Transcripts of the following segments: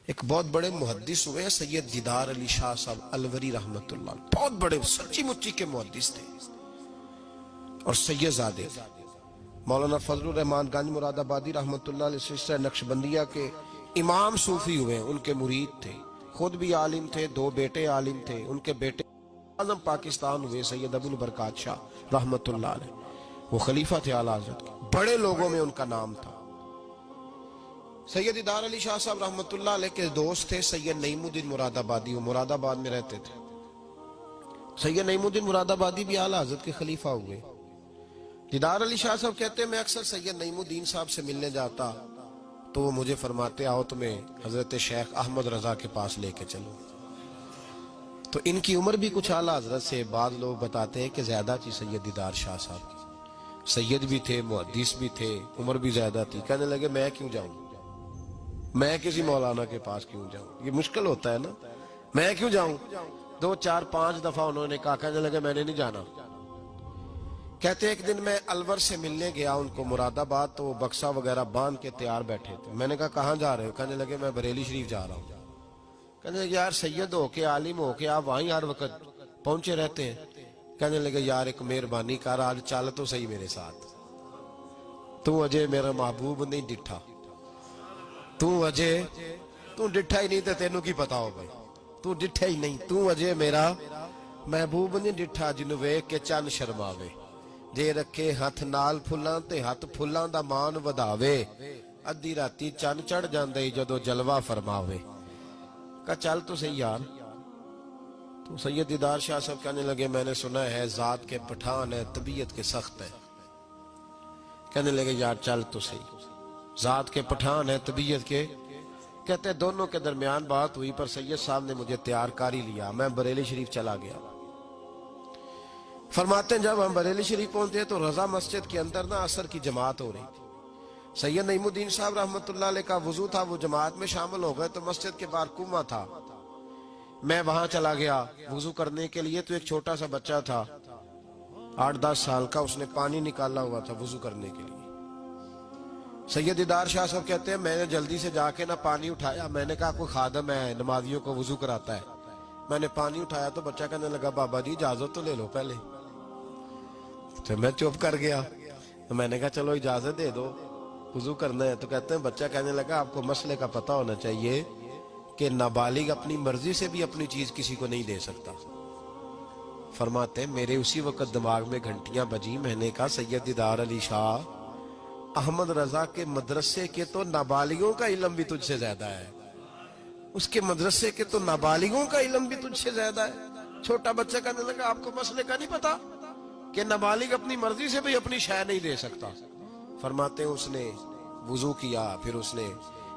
ایک بہت بڑے محدث ہوئے سید دیدار علی شاہ صاحب الوری رحمت اللہ، بہت بڑے سچی مچی کے محدث تھے، اور سید زادے مولانا فضل الرحمان گنج مراد آبادی رحمت اللہ علیہ سلسلہ نقشبندیہ کے امام صوفی ہوئے، ان کے مرید تھے، خود بھی عالم تھے، دو بیٹے عالم تھے، ان کے بیٹے اعظم پاکستان ہوئے سید ابو البرکات شاہ رحمت اللہ علیہ، وہ خلیفہ تھے اعلیٰ حضرت کے، بڑے لوگوں میں ان کا نام تھا۔ سید دیدار علی شاہ صاحب رحمت اللہ علیہ کے دوست تھے سید نعیم الدین مراد آبادی، وہ مراد آباد میں رہتے تھے۔ سید نعیم الدین مراد آبادی بھی اعلیٰ حضرت کے خلیفہ ہوئے۔ دیدار علی شاہ صاحب کہتے ہیں میں اکثر سید نعیم الدین صاحب سے ملنے جاتا تو وہ مجھے فرماتے آؤ تمہیں حضرت شیخ احمد رضا کے پاس لے کے چلو۔ تو ان کی عمر بھی کچھ اعلیٰ حضرت سے بعض لوگ بتاتے ہیں کہ زیادہ تھی سید دیدار شاہ صاحب کی، سید بھی تھے، محدث بھی تھے، عمر بھی زیادہ تھی۔ کہنے لگے میں کیوں جاؤں، میں کسی مولانا کے پاس کیوں جاؤں، یہ مشکل ہوتا ہے نا، میں کیوں جاؤں۔ 2 4 5 دفعہ انہوں نے کہا، کہنے لگے میں نے نہیں جانا۔ کہتے ایک دن میں الور سے ملنے گیا ان کو مراد آباد، تو وہ بکسا وغیرہ باندھ کے تیار بیٹھے تھے۔ میں نے کہا کہاں جا رہے ہو؟ کہنے لگے میں بریلی شریف جا رہا ہوں۔ کہنے لگے یار سید ہو کے عالم ہو کے آپ وہیں ہر وقت پہنچے رہتے ہیں۔ کہنے لگے یار ایک مہربانی کر، آج چل تو صحیح میرے ساتھ، تو اجے میرا محبوب نہیں ڈٹھا، تو اجے تو ڈٹھا ہی نہیں تے تینوں کی پتا ہو بھائی، تو ڈٹھا ہی نہیں، تو اجے میرا محبوب نہیں ڈٹھا، جنوں ویکھ کے چن شرماوے، جے رکھے ہاتھ نال پھلاں تے ہاتھ پھلاں دا مان وداوے، ادھی راتی چن چڑھ جاندے جدوں جلوہ فرماوے۔ کہا چل تو صحیح یار۔ تو سید دیدار شاہ صاحب کہنے لگے میں نے سنا ہے ذات کے پٹھان ہے، طبیعت کے سخت ہے۔ کہنے لگے یار چل تو صحیح، ذات کے پٹھان ہے، طبیعت کے۔ کہتے دونوں کے درمیان بات ہوئی، پر سید صاحب نے مجھے تیار کر ہی لیا، میں بریلی شریف چلا گیا۔ فرماتے ہیں جب ہم بریلی شریف پہنچے تو رضا مسجد کے اندر نا عصر کی جماعت ہو رہی تھی۔ سید نعیم الدین صاحب رحمت اللہ علیہ کا وضو تھا، وہ جماعت میں شامل ہو گئے، تو مسجد کے باہر کنواں تھا، میں وہاں چلا گیا وضو کرنے کے لیے۔ تو ایک چھوٹا سا بچہ تھا 8-10 سال کا، اس نے پانی نکالا ہوا تھا وضو کرنے کے لیے۔ سید دیدار شاہ صاحب کہتے ہیں میں نے جلدی سے جا کے نہ پانی اٹھایا، میں نے کہا کوئی خادم ہے نمازیوں کو وضو کراتا ہے، میں نے پانی اٹھایا تو بچہ کہنے لگا بابا جی اجازت تو لے لو پہلے۔ تو میں چپ کر گیا، تو میں نے کہا چلو اجازت دے دو وضو کرنا ہے۔ تو کہتے ہیں بچہ کہنے لگا آپ کو مسئلے کا پتہ ہونا چاہیے کہ نابالغ اپنی مرضی سے بھی اپنی چیز کسی کو نہیں دے سکتا۔ فرماتے ہیں میرے اسی وقت دماغ میں گھنٹیاں بجی، میں نے کہا سید دیدار علی شاہ احمد رضا کے مدرسے کے تو نابالغوں کا علم بھی تجھ سے زیادہ ہے، اس کے مدرسے کے تو نابالغوں کا علم بھی تجھ سے زیادہ ہے۔ چھوٹا بچہ کہنے لگا آپ کو مسئلے کا نہیں پتا کہ نابالغ اپنی مرضی سے بھی اپنی شے نہیں دے سکتا۔ فرماتے ہیں اس نے وضو کیا، پھر اس نے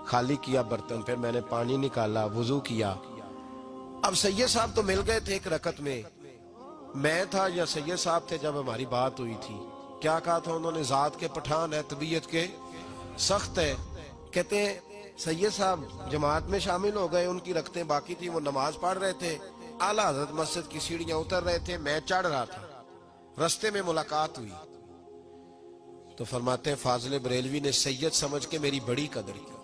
خالی کیا برتن، پھر میں نے پانی نکالا، وضو کیا۔ اب سید صاحب تو مل گئے تھے ایک رکعت میں، میں تھا یا سید صاحب تھے جب ہماری بات ہوئی تھی، کیا کہا تھا انہوں نے؟ ذات کے پٹھان ہے، طبیعت کے سخت ہے۔ کہتے ہیں سید صاحب جماعت میں شامل ہو گئے، ان کی رکعتیں باقی تھی، وہ نماز پڑھ رہے تھے، اعلیٰ حضرت مسجد کی سیڑھیاں اتر رہے تھے، میں چڑھ رہا تھا، رستے میں ملاقات ہوئی۔ تو فرماتے ہیں فاضل بریلوی نے سید سمجھ کے میری بڑی قدر کی،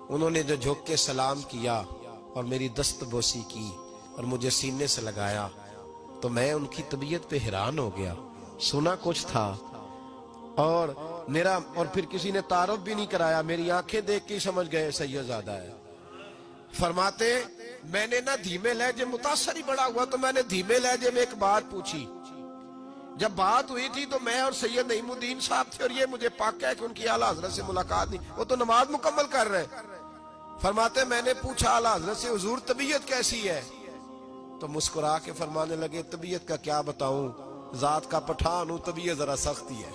انہوں نے جو جھک کے سلام کیا اور میری دست بوسی کی اور مجھے سینے سے لگایا، تو میں ان کی طبیعت پہ حیران ہو گیا، سنا کچھ تھا اور پھر کسی نے تعارف بھی نہیں کرایا، میری آنکھیں دیکھ کے سمجھ گئے سید زادہ ہے۔ فرماتے میں نے نہ دھیمے لہجے، متاثر ہی بڑا ہوا تو میں نے دھیمے لہجے میں ایک بات پوچھی۔ جب بات ہوئی تھی تو میں اور سید نعیم الدین صاحب تھے، اور یہ مجھے پاکا ہے کہ ان کی اعلیٰ حضرت سے ملاقات نہیں، وہ تو نماز مکمل کر رہے۔ فرماتے میں نے پوچھا اعلیٰ حضرت سے حضور طبیعت کیسی ہے؟ تو مسکرا کے فرمانے لگے طبیعت کا کیا بتاؤں، ذات کا پٹھان ہوں، طبیعت ذرا سختی ہے۔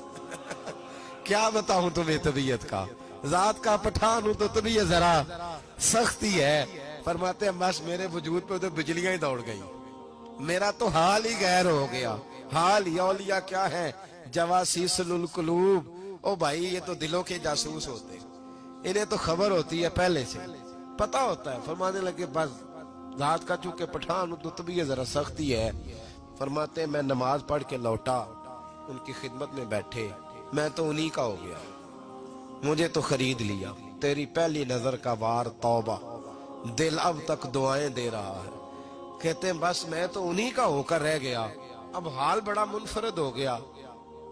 کیا بتاؤں تمہیں طبیعت کا، ذات کا پٹھان ہوں تو طبیعت ذرا سختی ہے۔ فرماتے ہیں بس میرے وجود پہ تو بجلیاں ہی دوڑ گئی، میرا تو حال ہی غیر ہو گیا۔ حال ہی اولیاء کیا ہے، جواسیس القلوب، او بھائی یہ تو دلوں کے جاسوس ہوتے، انہیں تو خبر ہوتی ہے پہلے سے، پتہ ہوتا ہے۔ فرمانے لگے بس ذات کا چونکہ پٹھان تو طبیعت ذرا سختی ہے۔ فرماتے ہیں میں نماز پڑھ کے لوٹا، ان کی خدمت میں بیٹھے، میں تو انہی کا ہو گیا، مجھے تو خرید لیا، تیری پہلی نظر کا وار توبہ۔ دل اب تک دعائیں دے رہا ہے. کہتے ہیں بس میں تو انہی کا ہو کر رہ گیا, اب حال بڑا منفرد ہو گیا.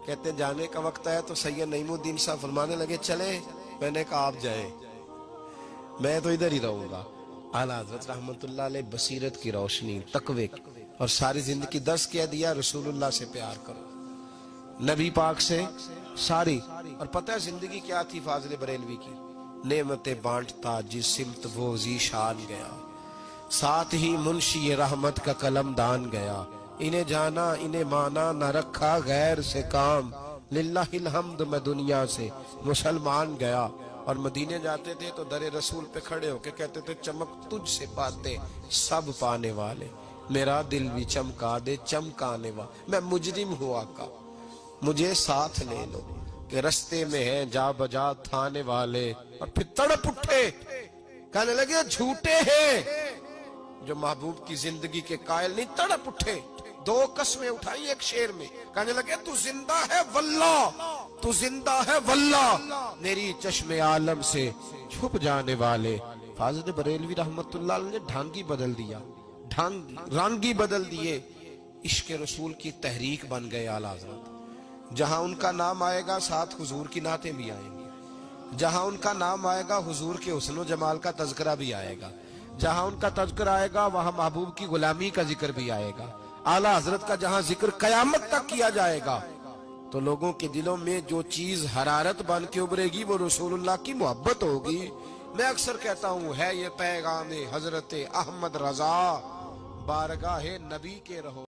کہتے ہیں جانے کا وقت آیا تو سید نعیم الدین صاحب فرمانے لگے چلے. میں نے کہا آپ جائیں, میں تو ادھر ہی رہوں گا. اعلیٰ حضرت رحمت اللہ علیہ بصیرت کی روشنی, تقوی اور ساری زندگی درس کیا دیا, رسول اللہ سے پیار کرو, نبی پاک سے ساری. اور پتہ ہے زندگی کیا تھی فاضل بریلوی کی؟ نعمتیں بانٹتا جس سمت وہ ذی شان گیا, ساتھ ہی منشی رحمت کا قلم دان گیا. انہیں جانا انہیں مانا نہ رکھا غیر سے کام, للہ الحمد میں دنیا سے مسلمان گیا. اور مدینے جاتے تھے تو در رسول پہ کھڑے ہو کے کہتے تھے چمک تجھ سے پاتے سب پانے والے, میرا دل بھی چمکا دے چمکانے والا. میں مجرم ہوں آقا مجھے ساتھ لے لو, کہ رستے میں ہیں جا بجا تھانے والے. اور پھر تڑپ اٹھے, کہنے لگے جھوٹے ہیں جو محبوب کی زندگی کے قائل نہیں. تڑپ اٹھے, دو قسمیں اٹھائی ایک شعر میں, کہنے لگے تو زندہ ہے واللہ, تو زندہ ہے واللہ, میری چشم عالم سے چھپ جانے والے. فاضل بریلوی رحمت اللہ علیہ نے ڈھانگی بدل دیا, رانگی بدل دیے, عشق رسول کی تحریک بن گئے اعلیٰ حضرت. جہاں ان کا نام آئے گا ساتھ حضور کی نعتیں بھی آئیں گی, جہاں ان کا نام آئے گا حضور کے حسن و جمال کا تذکرہ بھی آئے گا, جہاں ان کا تذکرہ آئے گا وہاں محبوب کی غلامی کا ذکر بھی آئے گا. اعلیٰ حضرت کا جہاں ذکر قیامت تک کیا جائے گا تو لوگوں کے دلوں میں جو چیز حرارت بن کے ابھرے گی وہ رسول اللہ کی محبت ہوگی. میں اکثر کہتا ہوں ہے یہ پیغام حضرت احمد رضا, بارگاہ نبی کے رہو.